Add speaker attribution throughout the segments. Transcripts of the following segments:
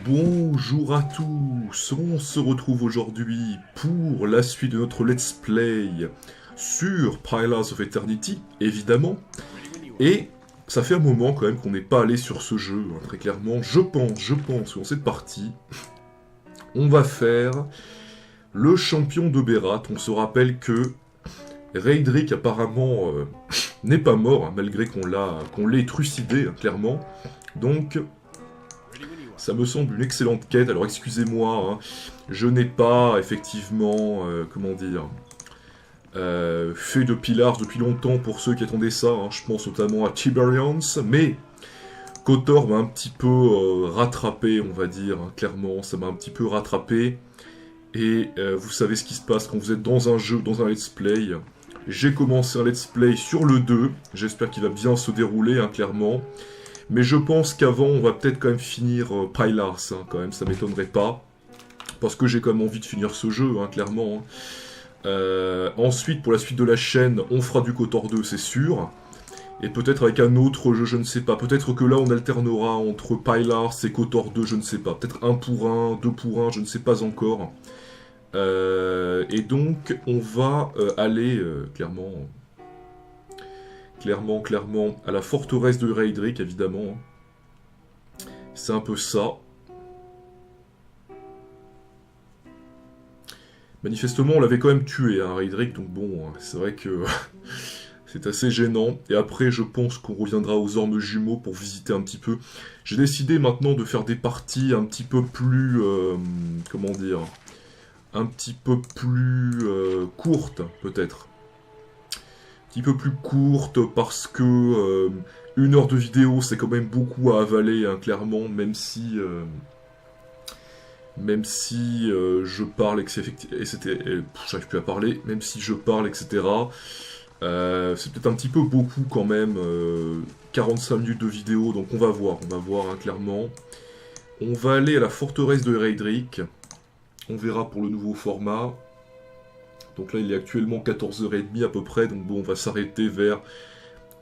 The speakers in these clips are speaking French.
Speaker 1: Bonjour à tous, on se retrouve aujourd'hui pour la suite de notre let's play sur Pillars of Eternity, évidemment, et ça fait un moment quand même qu'on n'est pas allé sur ce jeu, hein, très clairement. Je pense que dans cette partie, on va faire le champion de Berat. On se rappelle que Raedric apparemment n'est pas mort, hein, malgré qu'on l'ait trucidé, hein, clairement, donc... Ça me semble une excellente quête, alors excusez-moi, hein, je n'ai pas effectivement, comment dire, fait de Pillars depuis longtemps pour ceux qui attendaient ça, hein, je pense notamment à Tiberians, mais KOTOR m'a un petit peu rattrapé, on va dire, hein, clairement, ça m'a un petit peu rattrapé, et vous savez ce qui se passe quand vous êtes dans un jeu, dans un let's play. J'ai commencé un let's play sur le 2, j'espère qu'il va bien se dérouler, hein, clairement. Mais je pense qu'avant, on va peut-être quand même finir Pillars, hein, quand même, ça m'étonnerait pas. Parce que j'ai quand même envie de finir ce jeu, hein, clairement. Ensuite, pour la suite de la chaîne, on fera du KOTOR 2, c'est sûr. Et peut-être avec un autre jeu, je ne sais pas. Peut-être que là, on alternera entre Pillars et KOTOR 2, je ne sais pas. Peut-être 1 pour 1, 2 pour 1, je ne sais pas encore. Et donc, on va aller, clairement, à la forteresse de Raedric, évidemment. C'est un peu ça. Manifestement, on l'avait quand même tué, hein, Raedric, donc bon, c'est vrai que c'est assez gênant. Et après, je pense qu'on reviendra aux ormes jumeaux pour visiter un petit peu. J'ai décidé maintenant de faire des parties un petit peu plus... comment dire, un petit peu plus courtes, peut-être. Un petit peu plus courte parce que 1 heure de vidéo c'est quand même beaucoup à avaler, hein, clairement, même si je parle et c'était j'arrive plus à parler, même si je parle, etc. C'est peut-être un petit peu beaucoup quand même, 45 minutes de vidéo, donc on va voir, hein, clairement. On va aller à la forteresse de Raedric, on verra pour le nouveau format. Donc là, il est actuellement 14h30 à peu près, donc bon, on va s'arrêter vers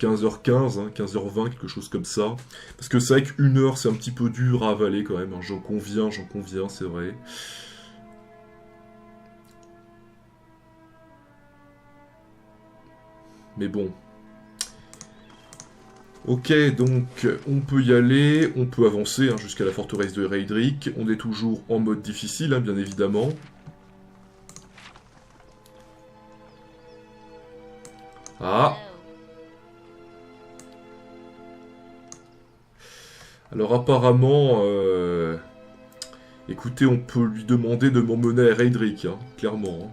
Speaker 1: 15h15, hein, 15h20, quelque chose comme ça. Parce que c'est vrai qu'1 heure, c'est un petit peu dur à avaler quand même, hein, j'en conviens, c'est vrai. Mais bon. Ok, donc on peut y aller, on peut avancer, hein, jusqu'à la forteresse de Raedric. On est toujours en mode difficile, hein, bien évidemment. Ah. Alors apparemment, écoutez, on peut lui demander de m'emmener à Raedric, hein, clairement. Hein.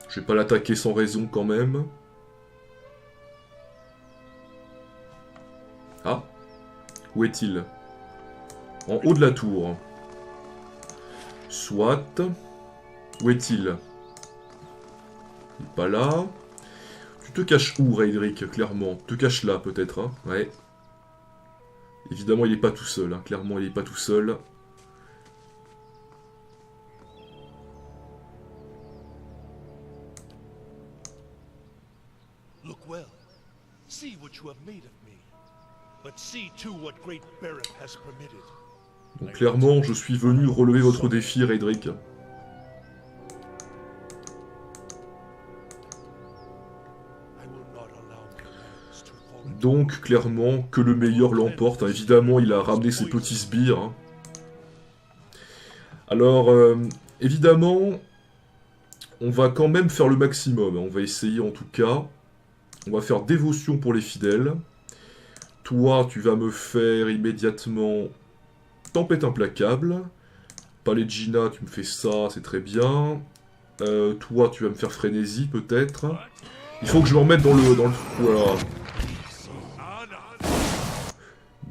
Speaker 1: Je vais pas l'attaquer sans raison quand même. Ah. Où est-il? En haut de la tour. Soit. Où est-il? Il est pas là. Tu te caches où, Raedric, clairement? Tu te caches là, peut-être, hein? Ouais. Évidemment, il est pas tout seul, hein. Clairement, il est pas tout seul.
Speaker 2: Look well. See what you have made of me. But see too what great Barret has permitted.
Speaker 1: Donc clairement, je suis venu relever votre défi, Raedric. Donc, clairement, que le meilleur l'emporte. Hein. Évidemment, il a ramené ses petits sbires. Hein. Alors, évidemment, on va quand même faire le maximum. Hein. On va essayer, en tout cas. On va faire dévotion pour les fidèles. Toi, tu vas me faire immédiatement tempête implacable. Palais de Gina, tu me fais ça, c'est très bien. Toi, tu vas me faire frénésie, peut-être. Il faut que je me remette dans le... Voilà.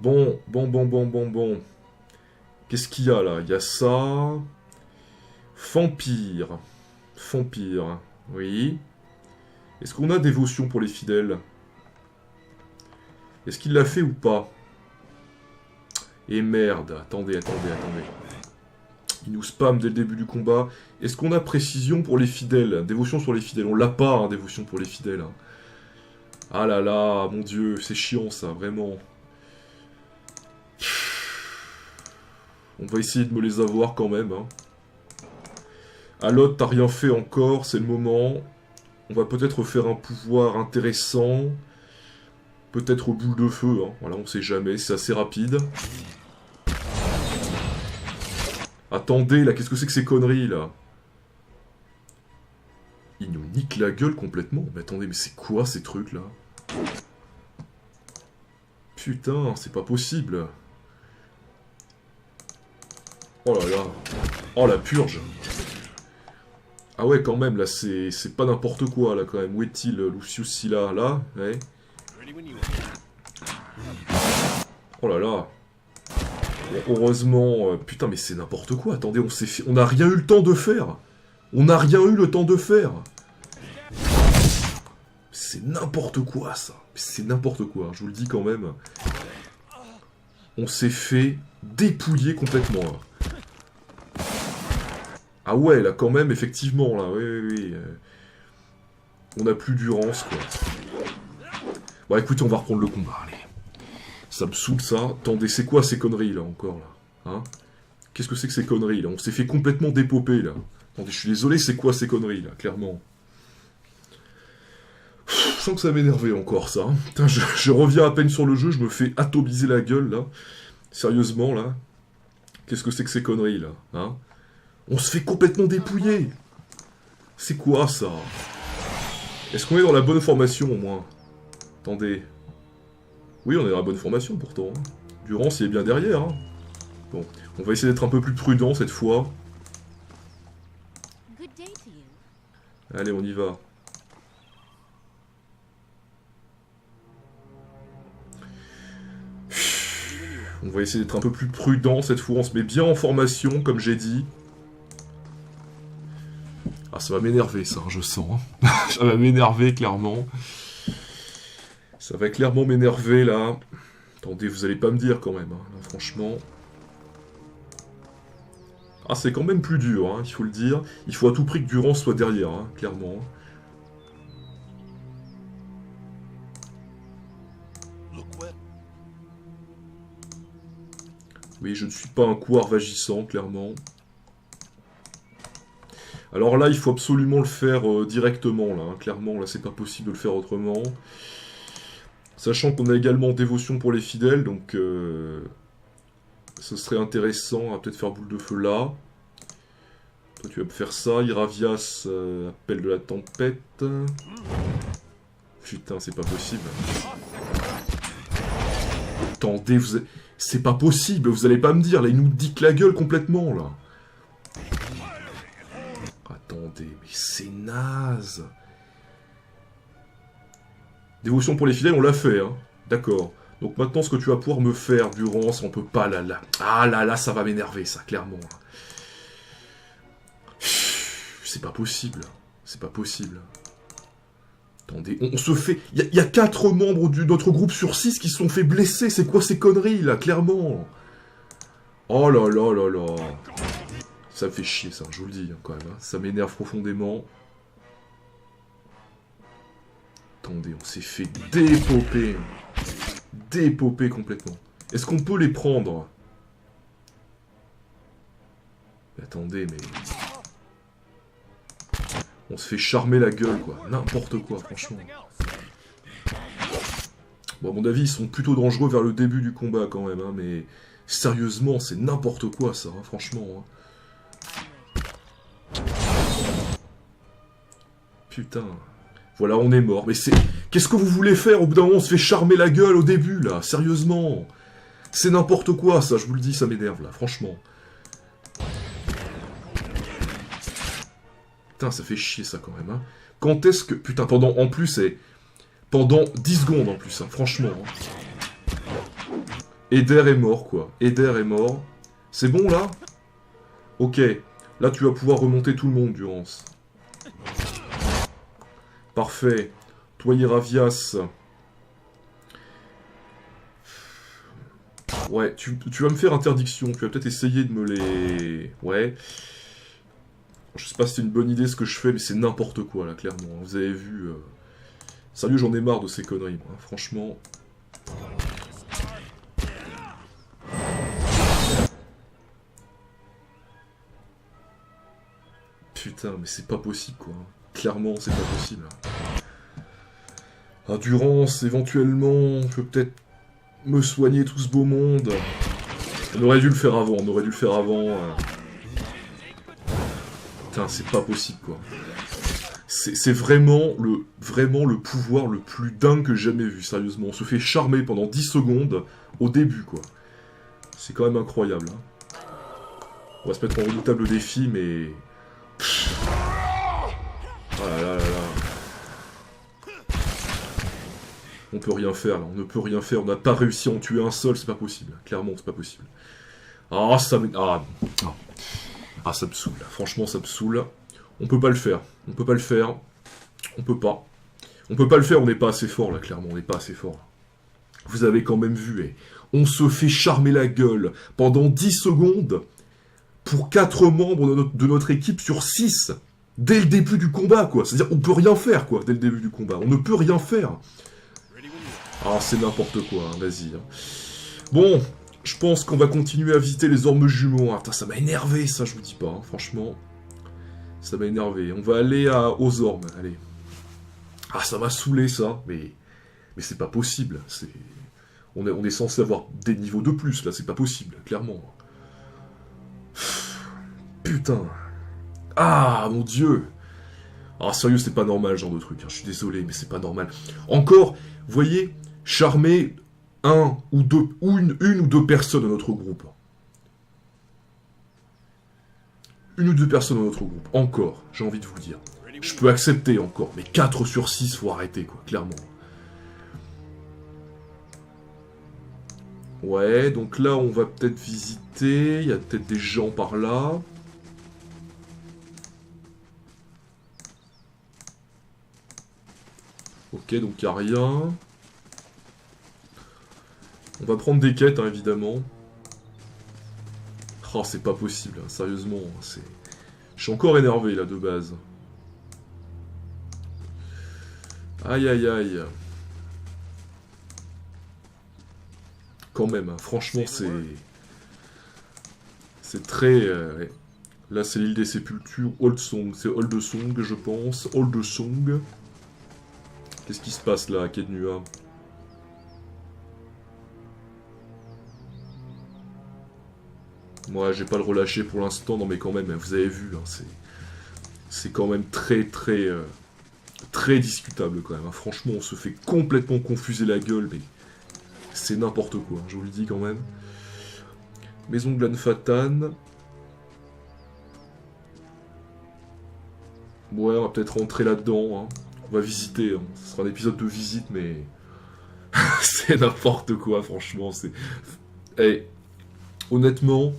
Speaker 1: Bon. Qu'est-ce qu'il y a, là? Il y a ça... Vampire. Oui. Est-ce qu'on a dévotion pour les fidèles? Est-ce qu'il l'a fait ou pas? Et merde, attendez. Il nous spam dès le début du combat. Est-ce qu'on a précision pour les fidèles? Dévotion sur les fidèles. On l'a pas, hein, dévotion pour les fidèles. Hein. Ah là là, mon dieu, c'est chiant ça, vraiment. On va essayer de me les avoir quand même. Hein. À l'autre, t'as rien fait encore, c'est le moment. On va peut-être faire un pouvoir intéressant. Peut-être boule de feu, hein. Voilà, on sait jamais, c'est assez rapide. Attendez, là, qu'est-ce que c'est que ces conneries, là? Il nous nique la gueule complètement. Mais attendez, mais c'est quoi ces trucs, là? Putain, c'est pas possible. Oh là là. Oh, la purge. Ah ouais, quand même, là, c'est pas n'importe quoi, là, quand même. Où est-il, Lucius Scylla? Là, ouais. Oh là là. Bon, heureusement... putain, mais c'est n'importe quoi. Attendez, on n'a rien eu le temps de faire. On n'a rien eu le temps de faire. C'est n'importe quoi, ça. C'est n'importe quoi, je vous le dis quand même. On s'est fait dépouiller complètement, là. Ah ouais, là, quand même, effectivement, là. Oui. On n'a plus d'urance, quoi. Bon, écoutez, on va reprendre le combat, allez. Ça me saoule, ça. Attendez, c'est quoi ces conneries, là, encore, là? Hein? Qu'est-ce que c'est que ces conneries, là? On s'est fait complètement dépoper, là. Attendez, je suis désolé, c'est quoi ces conneries, là, clairement? Je sens que ça m'énervait encore, ça. Hein. Putain, je reviens à peine sur le jeu, je me fais atomiser la gueule, là. Sérieusement, là. Qu'est-ce que c'est que ces conneries, là? Hein? On se fait complètement dépouiller. C'est quoi, ça? Est-ce qu'on est dans la bonne formation, au moins? Attendez. Oui, on est dans la bonne formation, pourtant. Hein. Durance, il est bien derrière. Hein. Bon, on va essayer d'être un peu plus prudent, cette fois. Allez, on y va. On va essayer d'être un peu plus prudent, cette fois. On se met bien en formation, comme j'ai dit. Ah, ça va m'énerver, ça, je sens. Hein. Ça va m'énerver, clairement. Ça va clairement m'énerver, là. Attendez, vous allez pas me dire, quand même. Hein. Là, franchement... Ah, c'est quand même plus dur, hein, il faut le dire. Il faut à tout prix que Durance soit derrière, hein, clairement. Oui, je ne suis pas un couard vagissant, clairement. Alors là, il faut absolument le faire directement, là. Hein. Clairement, là, c'est pas possible de le faire autrement. Sachant qu'on a également dévotion pour les fidèles, donc... ce serait intéressant à peut-être faire boule de feu là. Toi, tu vas me faire ça. Iravias, appel de la tempête. Putain, c'est pas possible. Attendez, c'est pas possible, vous allez pas me dire, là, il nous dique la gueule complètement, là. Attendez, mais c'est naze. Dévotion pour les fidèles, on l'a fait, hein. D'accord. Donc maintenant, ce que tu vas pouvoir me faire, Durance, on peut pas, là. Ah là, ça va m'énerver, ça, clairement. C'est pas possible. C'est pas possible. Attendez, on se fait... Il y a 4 membres de notre groupe sur 6 qui se sont fait blesser. C'est quoi ces conneries, là, clairement? Oh là là là là. Ça me fait chier, ça, je vous le dis, hein, quand même. Hein. Ça m'énerve profondément. Attendez, on s'est fait dépoper. Dépoper complètement. Est-ce qu'on peut les prendre? Attendez, mais... On se fait charmer la gueule, quoi. N'importe quoi, franchement. Bon, à mon avis, ils sont plutôt dangereux vers le début du combat, quand même, hein, mais... Sérieusement, c'est n'importe quoi, ça, hein, franchement. Hein. Putain. Voilà, on est mort. Mais c'est... Qu'est-ce que vous voulez faire? Au bout d'un moment, on se fait charmer la gueule au début, là. Sérieusement. C'est n'importe quoi, ça, je vous le dis, ça m'énerve, là, franchement. Putain, ça fait chier, ça, quand même, hein. Quand est-ce que... Putain, pendant... En plus, c'est... Pendant 10 secondes, en plus, hein, franchement. Hein. Eder est mort, quoi. Eder est mort. C'est bon, là? Ok. Là, tu vas pouvoir remonter tout le monde, Durance. Parfait. Toi, Iravias. Ouais, tu vas me faire interdiction. Tu vas peut-être essayer de me les... Ouais. Je sais pas si c'est une bonne idée ce que je fais, mais c'est n'importe quoi, là, clairement. Vous avez vu... Sérieux, j'en ai marre de ces conneries, moi. Franchement... putain, mais c'est pas possible, quoi. Clairement, c'est pas possible. Endurance, éventuellement, je peux peut-être me soigner tout ce beau monde. On aurait dû le faire avant, on aurait dû le faire avant. Putain, c'est pas possible, quoi. C'est vraiment le pouvoir le plus dingue que j'ai jamais vu, sérieusement. On se fait charmer pendant 10 secondes au début, quoi. C'est quand même incroyable, hein. On va se mettre en redoutable défi, mais... Oh là là là là. On peut rien faire, là. On ne peut rien faire. On n'a pas réussi à en tuer un seul, c'est pas possible. Clairement, c'est pas possible. Ah, ça me... Ah, ça me saoule. Franchement, ça me saoule. On peut pas le faire. On peut pas le faire. On peut pas. On peut pas le faire, on n'est pas assez fort, là, clairement. On n'est pas assez fort. Vous avez quand même vu, on se fait charmer la gueule pendant 10 secondes pour 4 membres de notre équipe sur 6. Dès le début du combat, quoi. C'est-à-dire, on peut rien faire, quoi, dès le début du combat. On ne peut rien faire. Ah, c'est n'importe quoi, hein, vas-y. Hein. Bon, je pense qu'on va continuer à visiter les ormes jumeaux. Ah, putain, ça m'a énervé, ça, je vous dis pas, hein, franchement. Ça m'a énervé. On va aller aux ormes, allez. Ah, ça m'a saoulé, ça, mais c'est pas possible. On est censé avoir des niveaux de plus, là, c'est pas possible, clairement. Putain. Ah, mon Dieu. Ah, sérieux, c'est pas normal, ce genre de truc. Hein. Je suis désolé, mais c'est pas normal. Encore, vous voyez, charmer un ou deux, ou une ou deux personnes de notre groupe. Une ou deux personnes dans notre groupe. Encore, j'ai envie de vous le dire. Je peux accepter encore, mais 4 sur 6, faut arrêter, quoi, clairement. Ouais, donc là, on va peut-être visiter. Il y a peut-être des gens par là. Ok, donc il n'y a rien. On va prendre des quêtes, hein, évidemment. Oh, c'est pas possible, hein, sérieusement. C'est... Je suis encore énervé, là, de base. Aïe, aïe, aïe. Quand même, hein, franchement, c'est... C'est très... ouais. Là, c'est l'île des sépultures. Old Song. C'est Old Song, je pense. Old Song. Qu'est-ce qui se passe, là, à Kednua? Moi, j'ai pas le relâcher pour l'instant, non, mais quand même, vous avez vu, hein, c'est quand même très, très... très discutable, quand même. Hein. Franchement, on se fait complètement confuser la gueule, mais... C'est n'importe quoi, hein, je vous le dis quand même. Maison Glanfatan. Ouais, on va peut-être rentrer là-dedans. Hein. On va visiter. Hein. Ce sera un épisode de visite, mais... c'est n'importe quoi, franchement. C'est... Hey, honnêtement,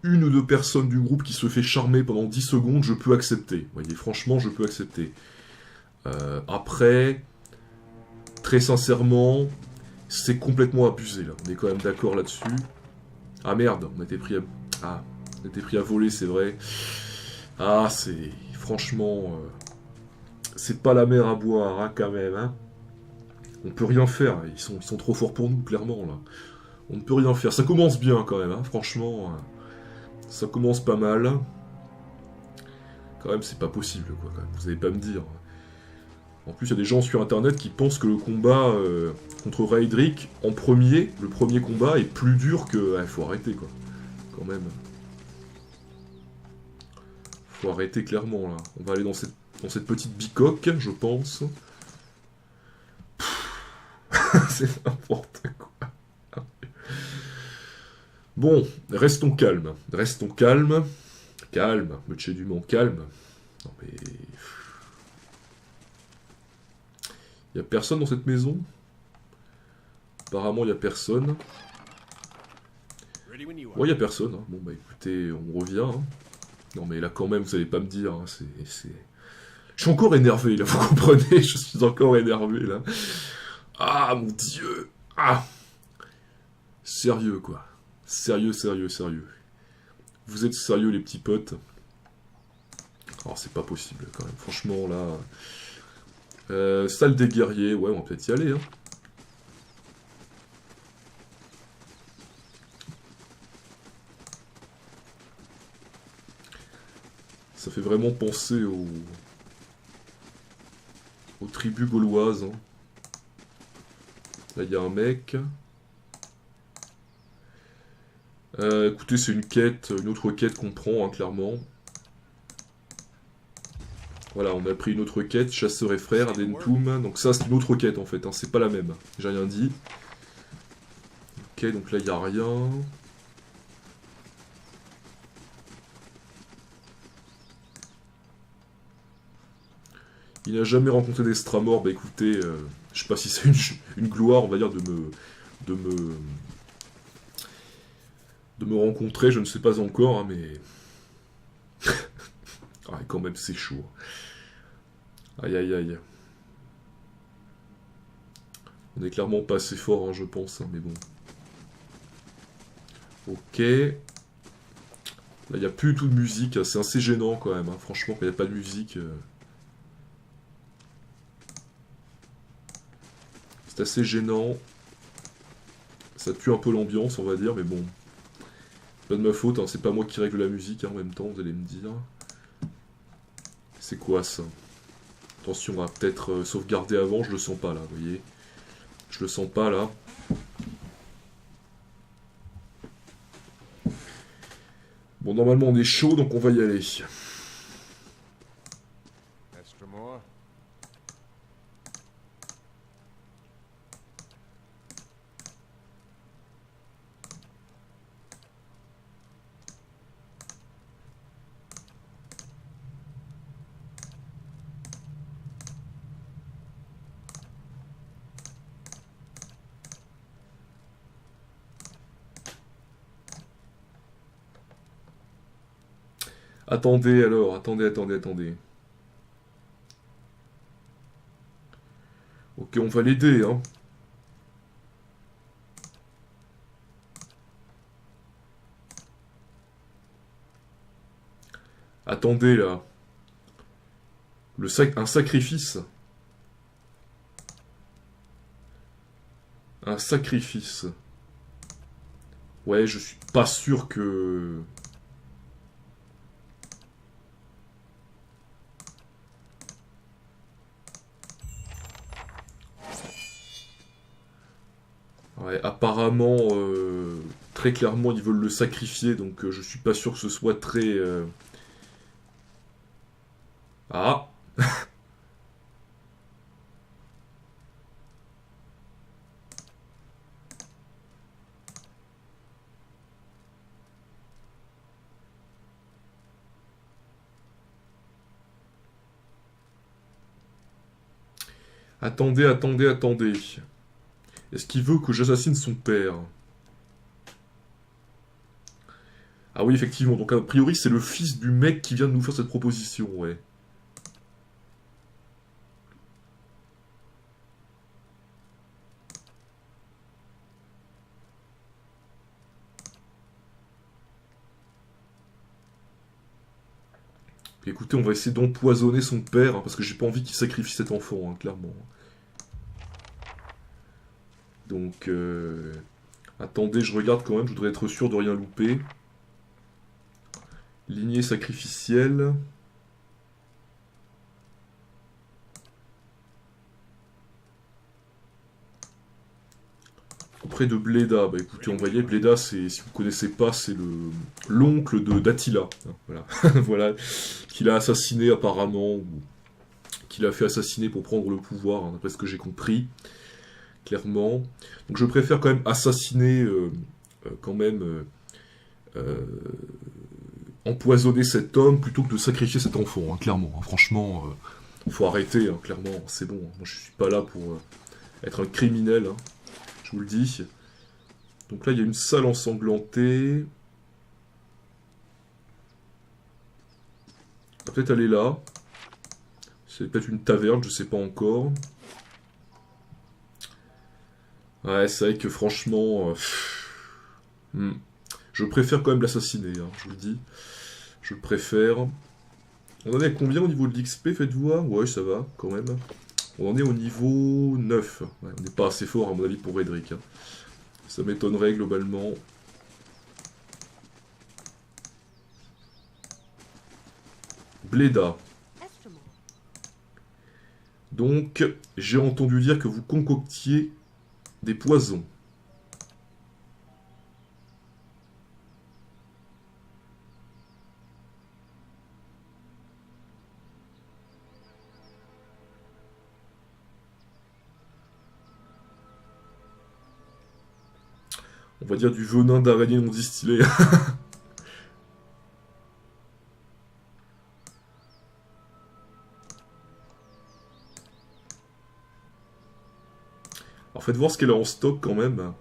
Speaker 1: une ou deux personnes du groupe qui se fait charmer pendant 10 secondes, je peux accepter. Vous voyez, franchement, je peux accepter. Après, très sincèrement... C'est complètement abusé, là. On est quand même d'accord là-dessus. Ah merde, on a été pris à... Ah, on a été pris à voler, c'est vrai. Ah, c'est... Franchement... C'est pas la mer à boire, hein, quand même, hein. On peut rien faire, ils sont trop forts pour nous, clairement, là. On ne peut rien faire. Ça commence bien, quand même, hein, franchement. Ça commence pas mal. Quand même, c'est pas possible, quoi, quand même. Vous allez pas me dire... En plus, il y a des gens sur internet qui pensent que le combat contre Raedric, en premier, le premier combat, est plus dur que... faut arrêter, quoi. Quand même. Faut arrêter, clairement, là. On va aller dans cette petite bicoque, je pense. C'est n'importe quoi. Bon, restons calmes. Restons calmes. Calme, Monsieur Dumont, calme. Non, mais... Il n'y a personne dans cette maison. Apparemment, il n'y a personne. Ouais, il n'y a personne. Hein. Bon, bah écoutez, on revient. Hein. Non, mais là, quand même, vous allez pas me dire. Hein, c'est... Je suis encore énervé, là, vous comprenez? Je suis encore énervé, là. Ah, mon Dieu! Ah! Sérieux, quoi. Sérieux, sérieux, sérieux. Vous êtes sérieux, les petits potes? Oh, c'est pas possible, quand même. Franchement, là... salle des guerriers, ouais, on va peut-être y aller, hein. Ça fait vraiment penser aux tribus gauloises. Hein. Là, il y a un mec. Écoutez, c'est une autre quête qu'on prend, hein, clairement. Voilà, on a pris une autre quête, chasseur et frère, Adentum. Donc ça, c'est une autre quête, en fait, hein, c'est pas la même. J'ai rien dit. Ok, donc là, il n'y a rien. Il n'a jamais rencontré d'Estramor. Bah écoutez, je sais pas si c'est une gloire, on va dire, de me rencontrer, je ne sais pas encore, hein, mais... ah, quand même, c'est chaud. Aïe, aïe, aïe. On est clairement pas assez fort, hein, je pense, hein, mais bon. Ok. Là, il n'y a plus du tout de musique, c'est assez gênant, quand même. Hein. Franchement, quand il n'y a pas de musique... c'est assez gênant. Ça tue un peu l'ambiance, on va dire, mais bon. Pas de ma faute, hein, c'est pas moi qui règle la musique hein, en même temps, vous allez me dire. C'est quoi ça? Attention, on va peut-être sauvegarder avant, je le sens pas là, vous voyez. Je le sens pas là. Bon, normalement on est chaud, donc on va y aller. Attendez alors, attendez. Ok, on va l'aider, hein. Attendez là. Un sacrifice. Un sacrifice. Ouais, je suis pas sûr que... Ouais, apparemment, très clairement, ils veulent le sacrifier, donc je suis pas sûr que ce soit très... Ah! Attendez. Est-ce qu'il veut que j'assassine son père? Ah oui, effectivement, donc a priori c'est le fils du mec qui vient de nous faire cette proposition, ouais. Puis écoutez, on va essayer d'empoisonner son père, hein, parce que j'ai pas envie qu'il sacrifie cet enfant, hein, clairement. Donc, attendez, je regarde quand même, je voudrais être sûr de rien louper. Lignée sacrificielle. Auprès de Bleda, bah écoutez, on voyait, Bleda, c'est, si vous connaissez pas, c'est l'oncle d'Attila. Voilà, voilà, qu'il a assassiné apparemment, ou qu'il a fait assassiner pour prendre le pouvoir, hein, d'après ce que j'ai compris, clairement. Donc je préfère quand même assassiner, quand même, empoisonner cet homme plutôt que de sacrifier cet enfant, hein, clairement. Hein, franchement, faut arrêter, hein, clairement, c'est bon. Moi je suis pas là pour être un criminel, hein, je vous le dis. Donc là il y a une salle ensanglantée. On va peut-être aller là. C'est peut-être une taverne, je sais pas encore. Ouais, c'est vrai que franchement... je préfère quand même l'assassiner, hein, je vous le dis. Je le préfère. On en est à combien au niveau de l'XP, faites-vous voir? Ouais, ça va, quand même. On en est au niveau 9. Ouais, on n'est pas assez fort, à mon avis, pour Edric. Hein. Ça m'étonnerait, globalement. Bleda. Donc, j'ai entendu dire que vous concoctiez des poisons. On va dire du venin d'araignée non distillé. Alors faites voir ce qu'elle a en stock quand même.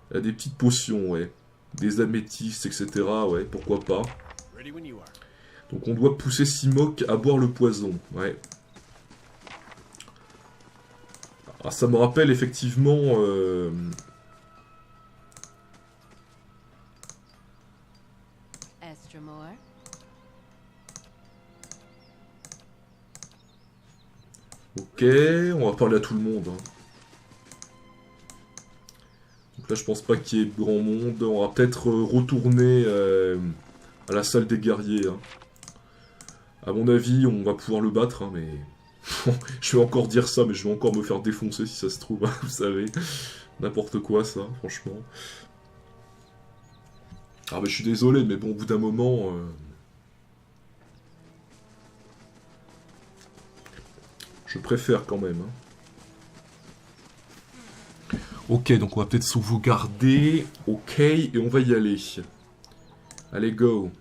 Speaker 1: Elle a des petites potions, ouais. Des améthystes, etc. Ouais, pourquoi pas. Donc on doit pousser Simoc à boire le poison, ouais. Alors ça me rappelle effectivement... Ok, on va parler à tout le monde. Hein. Donc là, je pense pas qu'il y ait grand monde. On va peut-être retourner à la salle des guerriers. Hein. À mon avis, on va pouvoir le battre, hein, mais... je vais encore dire ça, mais je vais encore me faire défoncer si ça se trouve, hein, vous savez. N'importe quoi, ça, franchement. Ah, mais je suis désolé, mais bon, au bout d'un moment... Je préfère quand même. Hein. Ok, donc on va peut-être sauvegarder. Ok, et on va y aller. Allez, go.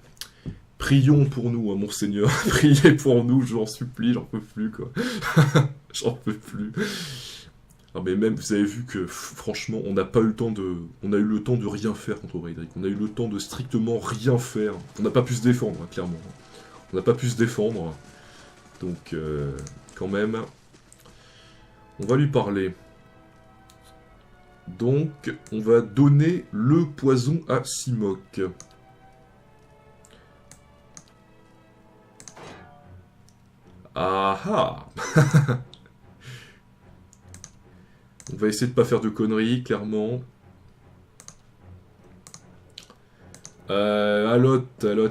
Speaker 1: Prions pour nous, hein, mon seigneur. Priez pour nous, j'en supplie, j'en peux plus, quoi. J'en peux plus. Ah, mais même, vous avez vu que, franchement, on n'a pas eu le temps de... On a eu le temps de rien faire contre Raedric. On a eu le temps de strictement rien faire. On n'a pas pu se défendre, hein, clairement. On n'a pas pu se défendre. Donc... quand même. On va lui parler. Donc, on va donner le poison à Simoc. Ah ah. On va essayer de pas faire de conneries, clairement. Allotte. On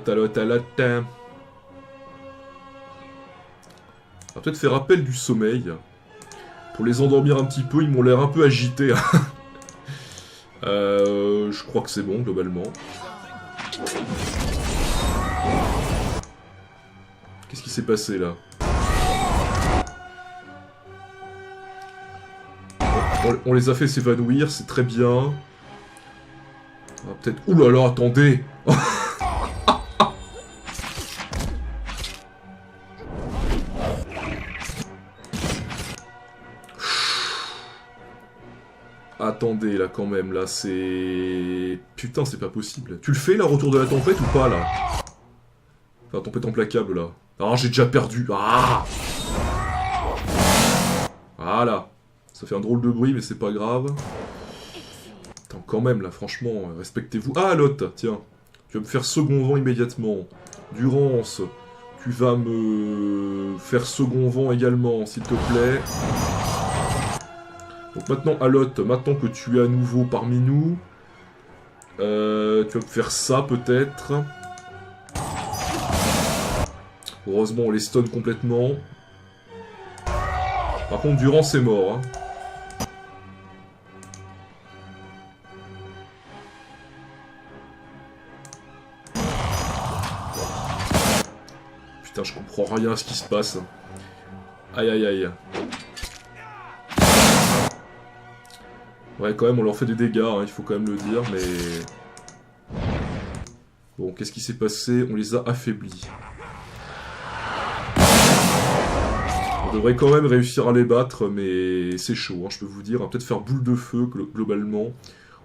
Speaker 1: va peut-être faire appel du sommeil. Pour les endormir un petit peu, ils m'ont l'air un peu agités. Je crois que c'est bon, globalement. Qu'est-ce qui s'est passé, là? On les a fait s'évanouir, c'est très bien. Peut-être... Ouh là là, attendez. Attendez, là, quand même, là, c'est... Putain, c'est pas possible. Tu le fais, là, retour de la tempête, ou pas, là? Enfin, tempête implacable, là. Ah, j'ai déjà perdu. Ah! Voilà. Ça fait un drôle de bruit, mais c'est pas grave. Attends, quand même, là, franchement, respectez-vous. Ah, Lot, tiens. Tu vas me faire second vent immédiatement. Durance, tu vas me faire second vent également, s'il te plaît. Donc maintenant, Alot, maintenant que tu es à nouveau parmi nous, tu vas me faire ça, peut-être. Heureusement, on les stun complètement. Par contre, Durance est mort, hein. Putain, je comprends rien à ce qui se passe. Aïe, aïe, aïe. Ouais, quand même, on leur fait des dégâts, hein, il faut quand même le dire, mais... Bon, qu'est-ce qui s'est passé? On les a affaiblis. On devrait quand même réussir à les battre, mais c'est chaud, hein, je peux vous dire. On va peut-être faire boule de feu, globalement.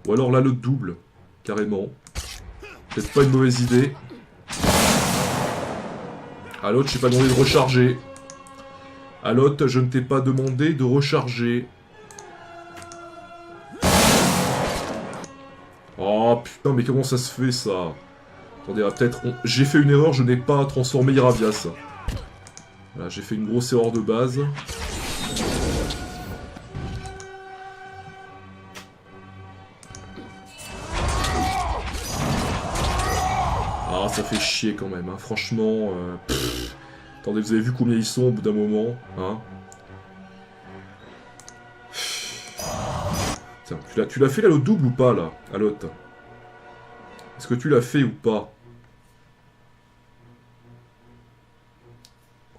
Speaker 1: Ou alors là, le double, carrément. Peut-être pas une mauvaise idée. À l'autre, je t'ai pas demandé de recharger. À l'autre, je ne t'ai pas demandé de recharger. Oh putain, mais comment ça se fait ça? Attendez, peut-être... J'ai fait une erreur, je n'ai pas transformé Iravias. Voilà, j'ai fait une grosse erreur de base. Ah, ça fait chier quand même, hein. Franchement... Attendez, vous avez vu combien ils sont au bout d'un moment, hein? Tiens, tu l'as fait là, le double ou pas, là, à l'autre? Est-ce que tu l'as fait ou pas?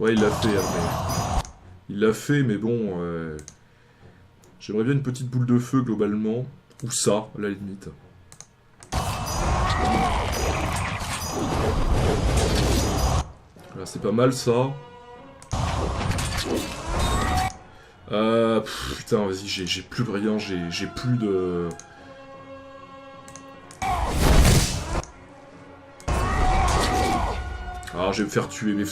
Speaker 1: Ouais, il l'a fait, hein, mais... Il l'a fait, mais bon... J'aimerais bien une petite boule de feu, globalement. Ou ça, à la limite. Là, c'est pas mal, ça. Putain, vas-y, j'ai plus rien, j'ai plus de... Ah, je vais me faire tuer, mais...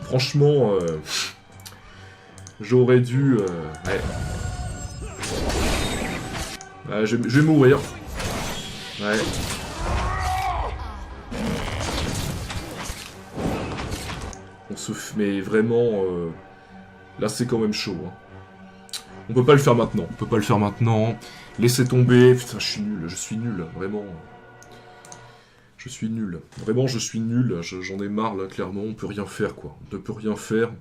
Speaker 1: Franchement, j'aurais dû... Ouais. Je vais mourir. Ouais. On se... Mais vraiment... Là, c'est quand même chaud, hein. On peut pas le faire maintenant. On peut pas le faire maintenant. Laissez tomber. Putain, je suis nul, vraiment. Je suis nul. Vraiment, je suis nul. J'en ai marre, là, clairement. On peut rien faire, quoi. On ne peut rien faire.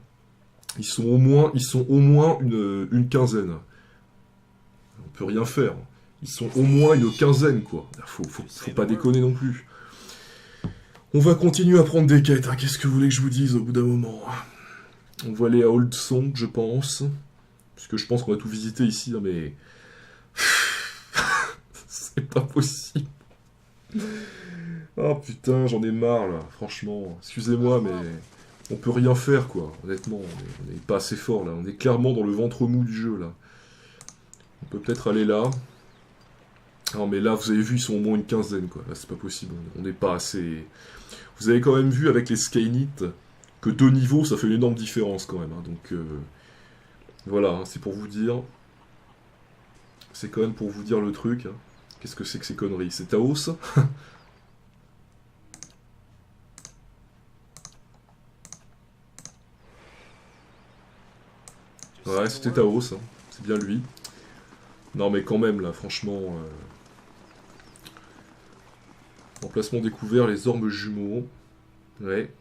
Speaker 1: Ils sont au moins une quinzaine. On peut rien faire. Ils sont au moins une quinzaine, quoi. Faut pas déconner non plus. On va continuer à prendre des quêtes, hein. Qu'est-ce que vous voulez que je vous dise au bout d'un moment? On va aller à Old Song, je pense. Puisque je pense qu'on va tout visiter ici, hein, mais... C'est pas possible. Oh putain, j'en ai marre, là. Franchement, excusez-moi, mais... On peut rien faire, quoi. Honnêtement, on n'est pas assez fort, là. On est clairement dans le ventre mou du jeu, là. On peut peut-être aller là. Non, mais là, vous avez vu, ils sont au moins une quinzaine, quoi. Là, c'est pas possible. On n'est pas assez... Vous avez quand même vu, avec les Skynights, que 2 niveaux, ça fait une énorme différence, quand même. Hein. Donc, voilà, hein, c'est pour vous dire... C'est quand même pour vous dire le truc. Hein. Qu'est-ce que c'est que ces conneries? C'est Taos? Ouais, c'était Taos. Hein. C'est bien lui. Non, mais quand même, là, franchement... Emplacement découvert, les ormes jumeaux. Ouais.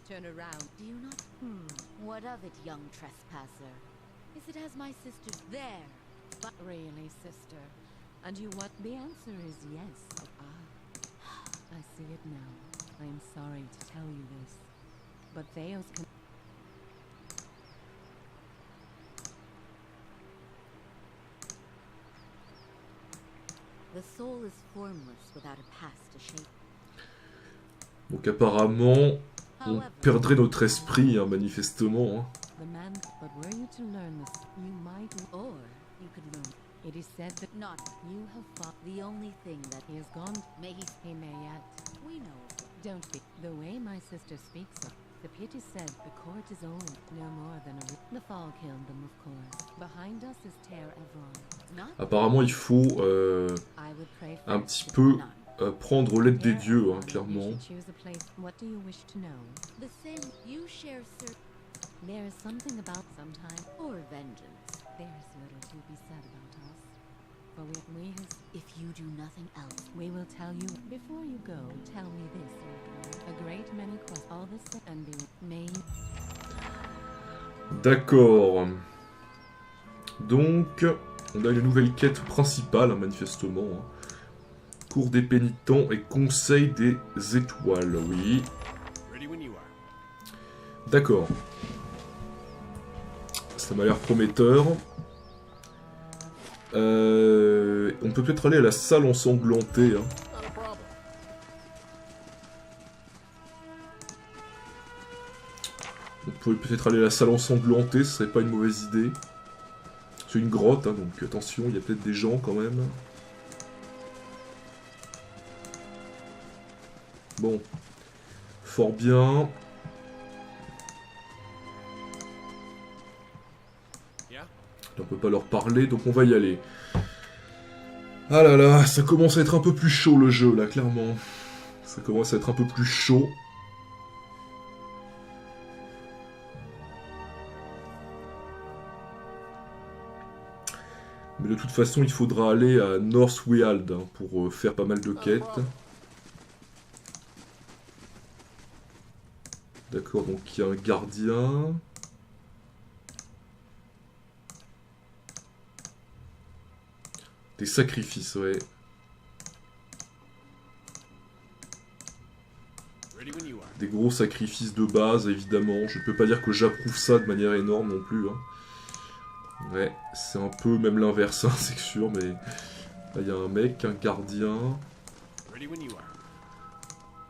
Speaker 3: Turn around. Do you not? What of it, young trespasser? Is it as my sister's there? But really, sister. And you what? The answer is yes. I see it now. I am sorry to tell you this. But Theos can... The soul is formless without a past to shape.
Speaker 1: Donc apparemment, on perdrait notre esprit, hein, manifestement. Hein.
Speaker 3: The man, but were you to learn this, you might, or you could learn. It is said that not you have fought the only thing that he has gone. May he may yet. We know. Don't be the way my sister speaks of. The pity said the court is old, no more than a. The fall killed them, of course. Behind us is Ter Evron.
Speaker 1: Apparemment, il faut un petit peu prendre l'aide des dieux, hein, clairement.
Speaker 3: What do you wish to know? The sin you share, sir. There is something about sometime or vengeance. There's little to be said about us. But we if you do nothing else, we will tell you. Before you go, tell me this. A great many questions. All this and may.
Speaker 1: D'accord. Donc, on a une nouvelle quête principale, hein, manifestement. Hein. Cour des pénitents et conseil des étoiles, oui. D'accord. Ça m'a l'air prometteur. On peut peut-être aller à la salle ensanglantée. Hein. On peut peut-être aller à la salle ensanglantée, ce serait pas une mauvaise idée. C'est une grotte, hein, donc attention, il y a peut-être des gens quand même. Bon. Fort bien. On peut pas leur parler, donc on va y aller. Ah là là, ça commence à être un peu plus chaud le jeu, là, clairement. Ça commence à être un peu plus chaud. Mais de toute façon, il faudra aller à Northweald hein, pour faire pas mal de quêtes. D'accord, donc il y a un gardien. Des sacrifices, ouais. Des gros sacrifices de base, évidemment. Je ne peux pas dire que j'approuve ça de manière énorme non plus. Hein. Ouais, c'est un peu même l'inverse, hein, c'est sûr, mais... Là, il y a un mec, un gardien.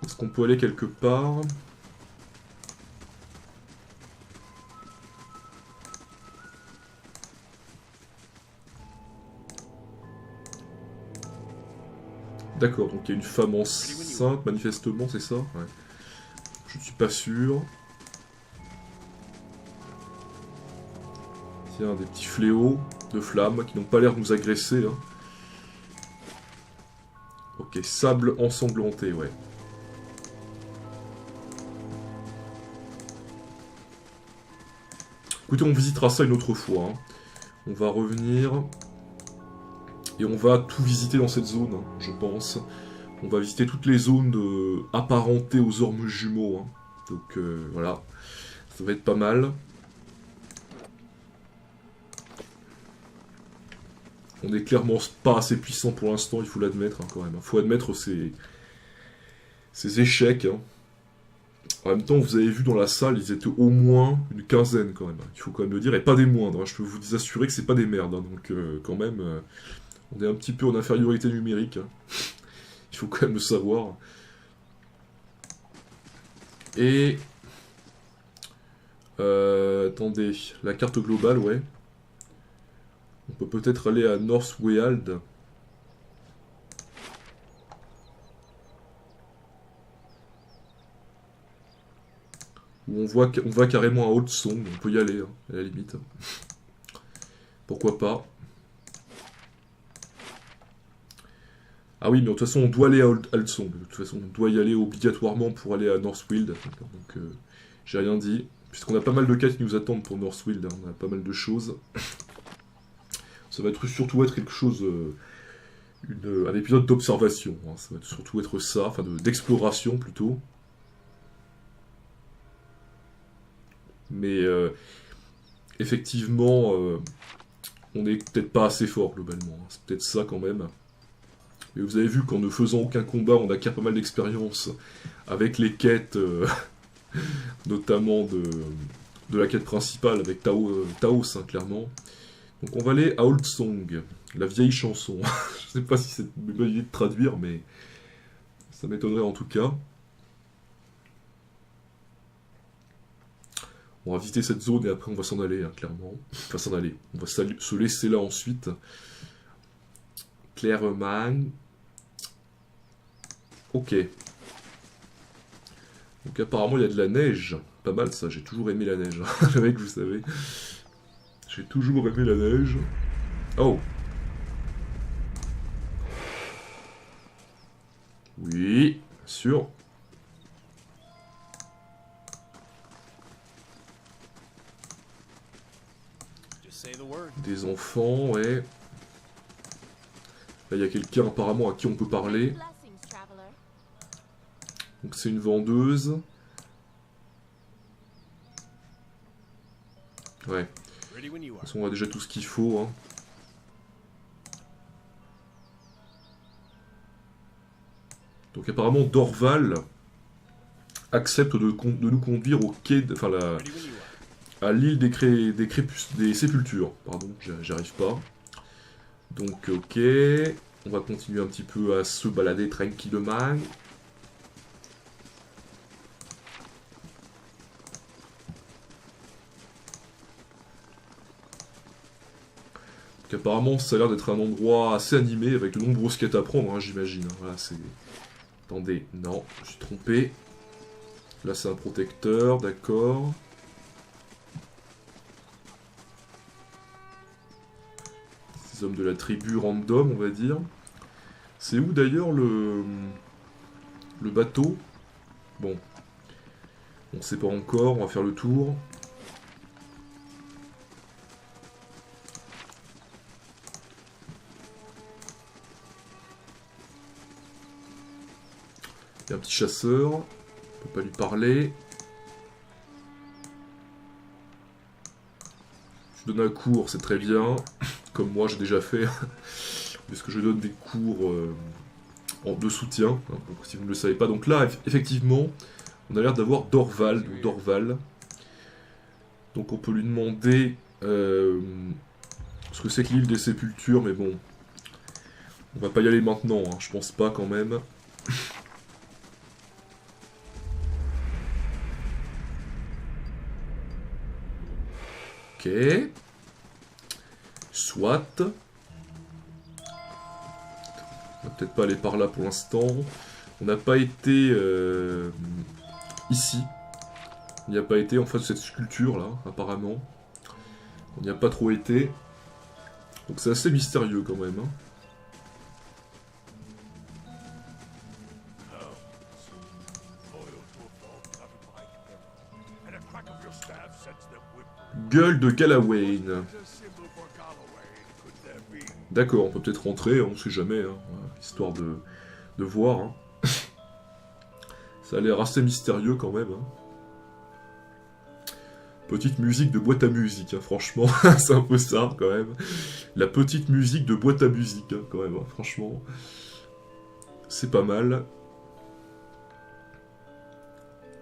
Speaker 1: Est-ce qu'on peut aller quelque part? D'accord, donc il y a une femme enceinte, manifestement, c'est ça? Ouais. Je ne suis pas sûr. Tiens, des petits fléaux de flammes qui n'ont pas l'air de nous agresser. Hein. Ok, sable ensanglanté, ouais. Écoutez, on visitera ça une autre fois. Hein. On va revenir... Et on va tout visiter dans cette zone, hein, je pense. On va visiter toutes les zones apparentées aux ormes jumeaux. Hein. Donc voilà, ça va être pas mal. On est clairement pas assez puissant pour l'instant, il faut l'admettre hein, quand même. Il faut admettre ces échecs. Hein. En même temps, vous avez vu dans la salle, ils étaient au moins une quinzaine quand même. Il faut quand même le dire, et pas des moindres. Hein. Je peux vous assurer que c'est pas des merdes. Hein. Donc quand même... on est un petit peu en infériorité numérique. Il faut quand même le savoir. Et... attendez, la carte globale, ouais. On peut peut-être aller à Northweald. Où on va carrément à Holtsong. On peut y aller, hein, à la limite. Pourquoi pas. Ah oui, mais de toute façon, on doit aller à Holtsong. De toute façon, on doit y aller obligatoirement pour aller à Northweald. Donc, j'ai rien dit. Puisqu'on a pas mal de quêtes qui nous attendent pour Northweald. Hein. On a pas mal de choses. Ça va surtout être quelque chose... un épisode d'observation. Hein. Ça va surtout être ça. Enfin, d'exploration, plutôt. Mais... effectivement... on n'est peut-être pas assez fort, globalement. Hein. C'est peut-être ça, quand même. Mais vous avez vu qu'en ne faisant aucun combat, on acquiert pas mal d'expérience avec les quêtes, notamment de la quête principale avec Taos, hein, clairement. Donc on va aller à Old Song, la vieille chanson. Je sais pas si c'est une bonne idée de traduire, mais ça m'étonnerait en tout cas. On va visiter cette zone et après on va s'en aller, hein, clairement. Enfin s'en aller, on va se laisser là ensuite. Clairement. Ok. Donc apparemment il y a de la neige. Pas mal ça, j'ai toujours aimé la neige. Le mec, vous savez. J'ai toujours aimé la neige. Oh. Oui, sûr. Des enfants, ouais. Là, il y a quelqu'un apparemment à qui on peut parler. Donc c'est une vendeuse. Ouais. De toute façon, on a déjà tout ce qu'il faut. Hein. Donc apparemment, Dorval accepte de nous conduire au quai... Enfin, à l'île des sépultures. Pardon, j'arrive pas. Donc, ok. On va continuer un petit peu à se balader tranquillement. Donc, apparemment, ça a l'air d'être un endroit assez animé, avec de nombreuses quêtes à prendre, hein, j'imagine. Voilà, c'est... Attendez, non, je suis trompé. Là, c'est un protecteur, d'accord. Ces hommes de la tribu random, on va dire. C'est où d'ailleurs le bateau? Bon. On sait pas encore, on va faire le tour. Il y a un petit chasseur. On peut pas lui parler. Je donne un cours, c'est très bien. Comme moi, j'ai déjà fait. Puisque je donne des cours de soutien. Hein, donc, si vous ne le savez pas. Donc là, effectivement, on a l'air d'avoir Dorval. Donc, Dorval. Donc on peut lui demander ce que c'est que l'île des sépultures. Mais bon, on va pas y aller maintenant. Hein, je pense pas quand même. Ok. Soit. On va peut-être pas aller par là pour l'instant. On n'a pas été ici. On n'y a pas été en face de cette sculpture là, apparemment. On n'y a pas trop été. Donc c'est assez mystérieux quand même. Hein. Gueule de Galawain. D'accord, on peut peut-être rentrer, on sait jamais, hein, histoire de voir. Hein. Ça a l'air assez mystérieux quand même. Hein. Petite musique de boîte à musique, hein, franchement, c'est un peu ça quand même. La petite musique de boîte à musique, hein, quand même, hein, franchement. C'est pas mal.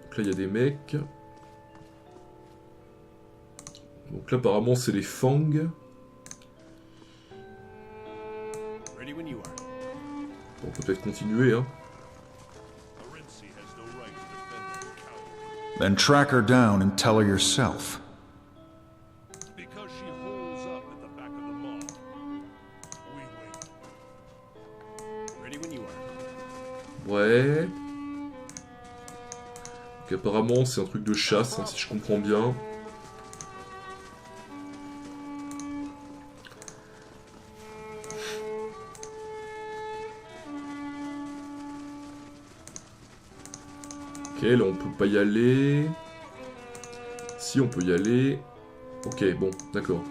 Speaker 1: Donc là, il y a des mecs. Donc là, apparemment, c'est les Fang. On peut peut-être continuer, hein.
Speaker 4: Then track her down and tell her yourself.
Speaker 2: Because she holds up at the back of the mall. We wait. Ready when you are.
Speaker 1: Ouais. Donc apparemment, c'est un truc de chasse, hein, si je comprends bien. Ok, là on peut pas y aller. Si, on peut y aller. Ok, bon, d'accord.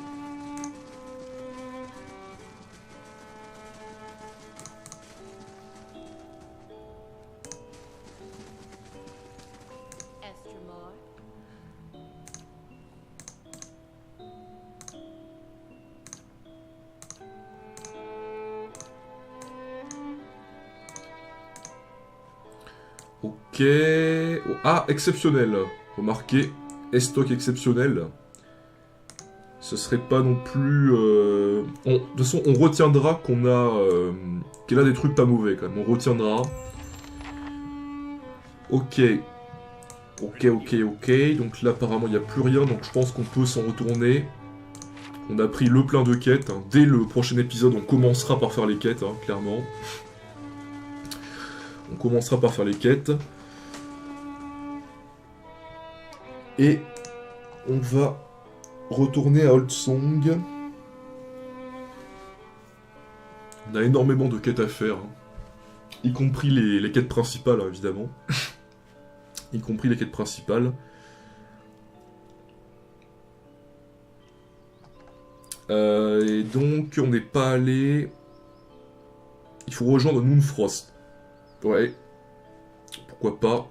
Speaker 1: Ok. Oh, ah, exceptionnel. Remarquez, estoc exceptionnel. Ce serait pas non plus... de toute façon, on retiendra qu'on a... qu'elle a des trucs pas mauvais, quand même. On retiendra. Ok. Ok. Donc là, apparemment, il n'y a plus rien. Donc je pense qu'on peut s'en retourner. On a pris le plein de quêtes. Hein. Dès le prochain épisode, on commencera par faire les quêtes, hein, clairement. On commencera par faire les quêtes. Et on va retourner à Old Song. On a énormément de quêtes à faire. Hein. Y compris les quêtes principales, hein, évidemment. Y compris les quêtes principales. Et donc, on n'est pas allé... Il faut rejoindre Moonfrost. Ouais. Pourquoi pas.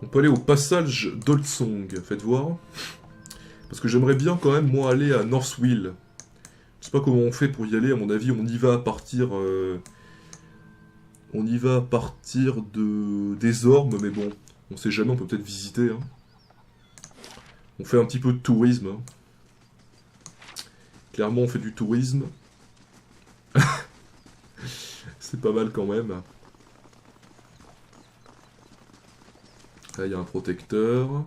Speaker 1: On peut aller au passage d'Old Song, faites voir. Parce que j'aimerais bien quand même, moi, aller à Northwill. Je sais pas comment on fait pour y aller, à mon avis, on y va à partir... On y va à partir des ormes, mais bon, on sait jamais, on peut peut-être visiter. Hein. On fait un petit peu de tourisme. Hein. Clairement, on fait du tourisme. C'est pas mal quand même. Là, il y a un protecteur.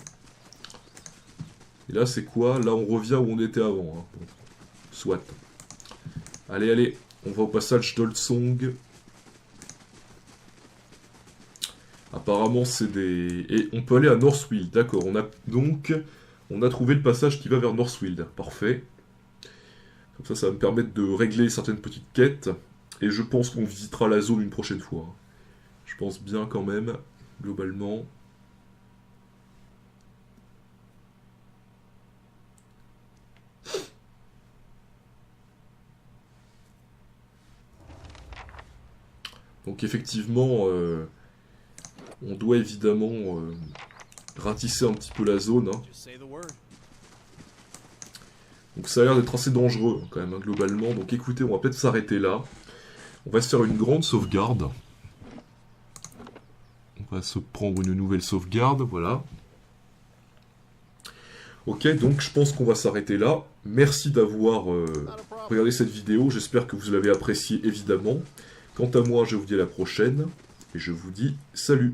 Speaker 1: Et là, c'est quoi? Là, on revient où on était avant. Hein. Bon. Soit. Allez, on va au passage d'Old Song. Apparemment, c'est des... Et on peut aller à Northwild, d'accord. On a trouvé le passage qui va vers Northwild. Parfait. Comme ça va me permettre de régler certaines petites quêtes. Et je pense qu'on visitera la zone une prochaine fois. Je pense bien quand même, globalement. Donc effectivement, on doit évidemment ratisser un petit peu la zone. Hein. Donc ça a l'air d'être assez dangereux quand même, hein, globalement. Donc écoutez, on va peut-être s'arrêter là. On va se faire une grande sauvegarde. On va se prendre une nouvelle sauvegarde, voilà. Ok, donc je pense qu'on va s'arrêter là. Merci d'avoir regardé cette vidéo, j'espère que vous l'avez appréciée évidemment. Quant à moi, je vous dis à la prochaine, et je vous dis salut.